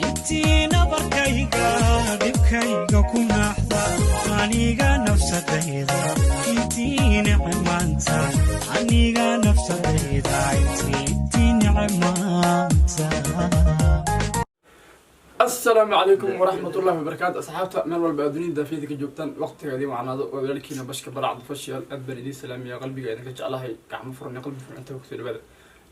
intiina barkayga dibkayga ku naaxda aniga nafsadayda intiina maanta aniga nafsadayda intiina maanta. السلام عليكم ورحمة الله وبركاته. أصحابتا من والبادونين دا فيديك جوبتان وقت هذه معنا وذلكينا بشك برعض فشيال أدبر دي سلام يا قلبي قاعدين كجعلها كعم فرن قلبي فرن أنت وقت البادة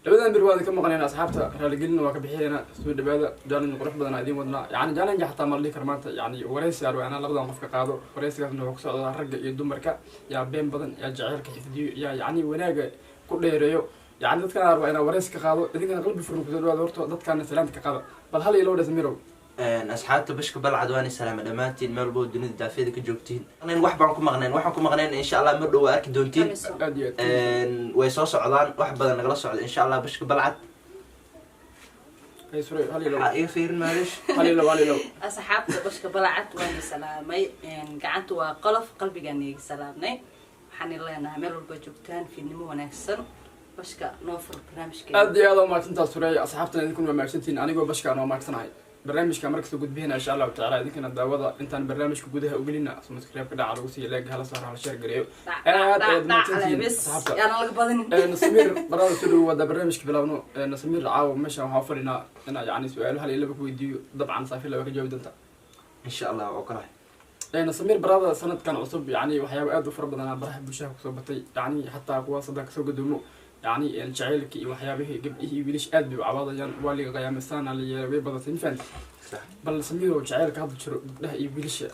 لبدا برواده كم قنينا أصحابتا رالجلنا وكبحينا سوي البادة جالنا نقرح بدنا قديم ودنا يعني جالنا نجح تامر لي كرمات يعني ورئيس يارو أنا لبدا نقف كقاضو ورئيس كذا إنه وقصة رجع يدوم مركا يا بين بدن يا جعير كيفدي يا يعني وناجا كل يريو يعني ذات كان أنا ورئيس كقاضو إذا كان قلبي فرن كذا البادة ورتو ذات كان سلام كقاضو بل هل يلو لازم يرو أصحابته بشك بلعد واني سلام دمانتين مالبو الدنيا دافيدة كجوبتين أنا واحد بعنكم مغنين إن شاء الله مرة وأرك دونتين ويصوص عضان واحد بدنا نغلص إن شاء الله بشك بلعد أي سوري هلي لو أي فير معلش هلي لو أصحابته بشك بلعد واني سلامي قعدت وقلف قلبي جاني سلامني حني الله أنا عملوا البجوبتان في النمو ونكسر بشك نوفر برنامج كده أدي هذا ما كنت سوري أصحابتنا يكونوا معشنتين أنا جو بشك أنا ما كنت برنامج كمركز وجود بهنا إن شاء الله تعالى إذا كنا دعوة أنت عن برنامج وجودها وقلنا اسمه سكريب كده على روسي لاقي هلا صار على شهر قريب أنا لقبضني نسمير برا سلو وده برنامج كبلاونو نسمير عاو مش هوفرنا أنا يعني سؤال هل إلا بكو يديو طبعا صافي لو كجواب أنت إن شاء الله وكره نسمير برا سنة كان عصب يعني وحياة أدو فرب أنا برحب بشاه وصوبتي يعني حتى قوى صدق سوق دمو يعني الجعيلك وحيابه قبله بليش أدبي وعبادة يعني واللي قيام السنة اللي بيبضتين فانت بل سميرو جعيلك هذا شرو ده يبليش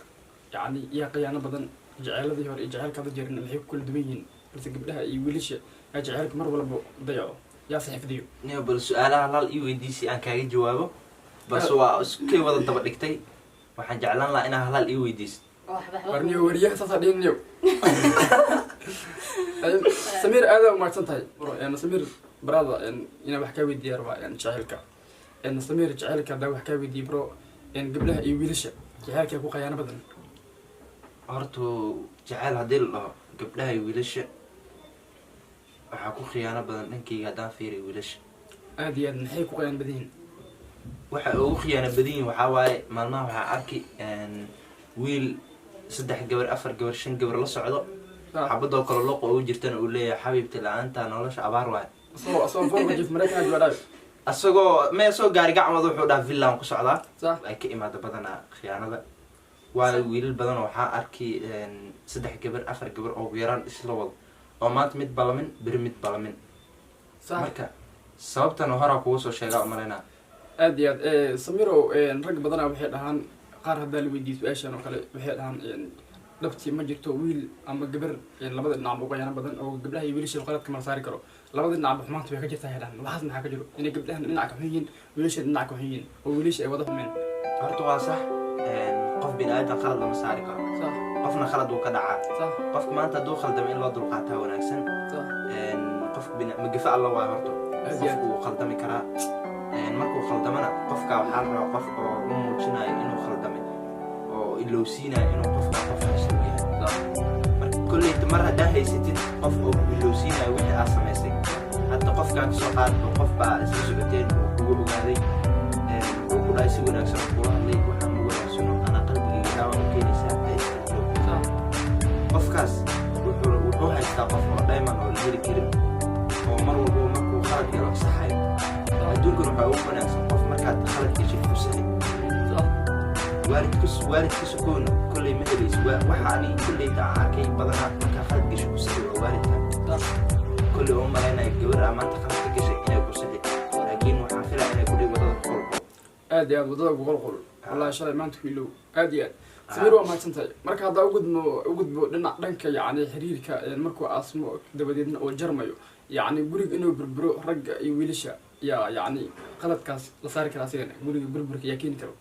يعني يا قيانا بدن جعيل ذي هو جعيلك هذا جرن اللي كل دمين بس قبلها يبليش جعيلك مرة ولا ضيعه يا صحيح ديو نيو سؤال على الإيو دي سي أنا كاجي جوابه بس هو كي وضع طبق لكتي وحنجعلنا لا أنا على الإيو ديس ورنيو وريه تصدين نيو سمير هذا وما تنتهي يعني سمير برادا يعني بحكاوي دي أربعة يعني جعلك يعني سمير جعلك ده بحكاوي دي برو يعني قبلها يبليش جعلك يكون قيانا بدن هرتو جعل هديل قبلها يويلش وحكو خيانة بدن إنكي قدام فيري يويلش عادي يعني نحيكو قيان بدين وحكو خيانة بدين وحاواي مالنا وحا أركي ويل صدح قبر أفر قبر شن قبر لصعده حبضه وكل لقو وجرتنا أقول لي حبيبتي لا أنت أنا ولاش عبار واحد أصلا فورم جيف مريكا جوالي أسوق ما يسوق قاري قاع موضوع ده فيلا ونقص على صح أكيد ما بدنا خيانة ده وويل بدنا وحا أركي صدح قبر أفر قبر أو بيران إسلوال أو مات ميت بالمن برميت بالمن صح مركا sababtan hore ku soo sheegaa marayna aad iyo aad samiro rag badan waxay dhahaan qaar hadaa la weydiiyo su'aashan oo kale waxay dhahaan dhabtii ma jirto wiil ama gabar labada dhinac uga yana badan oo gabdhaha iyo wiilasha qaladka ma saari karo labada dhinac xumaanta way ka jirtaa helaan waxaas maxaa ka jiro inay gabdhaha dhinac ka xuyeen wiilasha dhinac ka xuyeen oo wiilasha ay wada xumeen horta waa sax qof binaadam qalad lama saari karo صح qofna khalad uu ka dhacaa صح qofka maanta haduu khaldamo in loo dulqaataa wanaagsan صح qof magafa alla waa horta qofku khaldami karaa markuu khaldamana qofka waxaa la rabaa qof oo u muujinayo inuu khaldamay oo ilowsiinayo inuu qofka qof haysto yahay marka kulleeyta mar hadaa haysatid qof oo ilowsiinayo wixii aad samaysay hadda qofkaan soo qaad qof baa isla socoteen oo kugu ogaaday oo ku dhaay si wanaagsan kula hadlay waxaan ugu wanaagsano ana qalbigayga daawa u keenaysaa qofkaas wuxuu haystaa qof oo dayman oo la heli karin oo mar walba markuu khalad galo saxay adduunkan waxaa ugu wanaagsan qof markaad khalad geshid ku saxay waalidkiisu koona kolley ma helayso waxaani kolleyta arkay badanaa markaa khalad gesho ku saxay waa waalidka kolley oo malaynaya gabar maanta khalad ka gashay inay ku saxay laakiin waxaan filaa inay ku dhig wadada qolqol aad iyo aad wadada qolqol wallahi shalay maanta ku ilow aad iyo aad سمير وما تنتهي مركز هذا وجود دنك يعني حريرك مركو اسمه دبديدنا او جرميو يعني غوري انه بربرو رج يويلشا يا يعني قلد كاس لا صار كراسين غوري بربرك يا كين كرو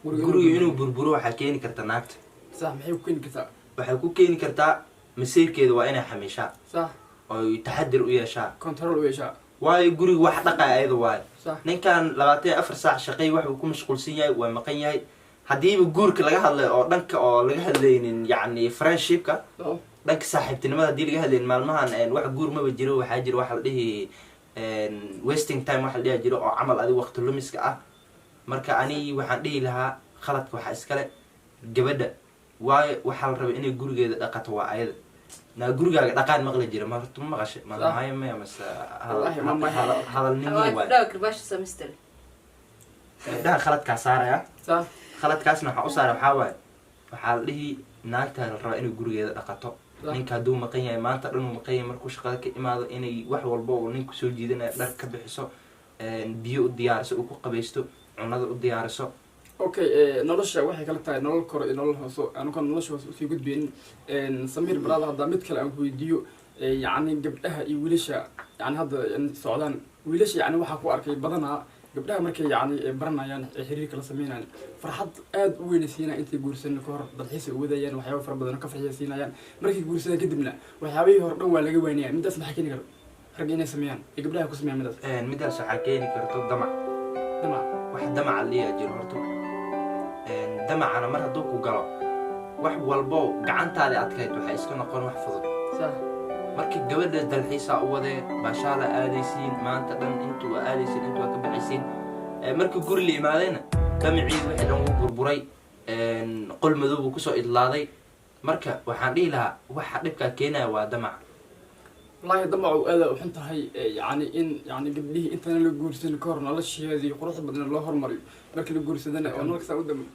غوري انه بربرو waxa keeni karta naagta صح maxay ku keeni kartaa waxay ku keeni kartaa masiirkeedu waa inay xamishaa صح oo taxadir u yeeshaa control u yeeshaa waay guriga wax dhaqay ayada waay صح ninkan 24 saac shaqay wax uu ku mashquulsan yahay waa maqan yahay hadii guurka laga hadlay oo dhanka oo laga hadlaynin yani friendshipka dhanka saaxiibtinimada hadii laga hadlayn maalmahan wax guur ma jiro waxa jiro wax la dhihi wasting time wax la dhihi jiro oo amal adiga waqti lumiska ah marka ani waxaan dhihi lahaa khaladka waxaa iskale gabadha waayo waxaa la rabay inay gurigeeda dhaqato waa ayada naa gurigaaga dhaqaan maqli jira ma horta ma maqashay maayo maya mase hadalnimo waay gabdhaha khaladkaa saaraya khaladkaasna waxaa u saara waxaa waaye waxaa la dhihi naagtaa la rabaa inay gurigeeda dhaqato ninka hadduu maqan yahay maanta dhan uu maqan yahay markuu shaqada ka imaado inay wax walba uu ninku soo jiidanaya dhar ka bixiso biyo u diyaariso uu ku qabaysto cunada u diyaariso okay nolosha waxay kala tahay nolol kore iyo nolol hoose anuka nolosha hoose usii gudbeynin samiir balaada haddaa mid kale aan ku weydiiyo yacni gabdhaha iyo wiilasha yani hadda socdaan wiilasha yani waxaa ku arkay badanaa gabdhaha markay yani baranayaan xiriirka la sameynayaan farxad aad u weynaysiinaya intay guursan ka hor dalxiisa u wadayaan waxyaaba fara badan ka farxiyaysiinayaan markay guursadaan kadibna waxyaabihii hore dhan waa laga waanaya midaas maxaa keeni kara rag inay sameeyaan ee gabdhaha ku sameeyaan midaas waxaa keeni karto damac wax damaca liyaa jiro horto damacana mar hadduu ku galo wax walbo gacantaada adkayd waxay iska noqon wax fudud markii gabadha dalxiisaa u wadee baashaala aadaysiin maanta dhan intuu aadaysiin intuu ka baxaysiin markii guri la imaadayna damacii wixii dhan wuu burburay qol madow buu kusoo idlaaday marka waxaan dhihi lahaa waxa dhibkaa keenaya waa damac wallahi damacu aada u xun tahay yani in yani gabdhihii intana la guursan ka hor nolosheedii quruxda badna loo hormariyo markii la guursadana oo nolol kastaa u damay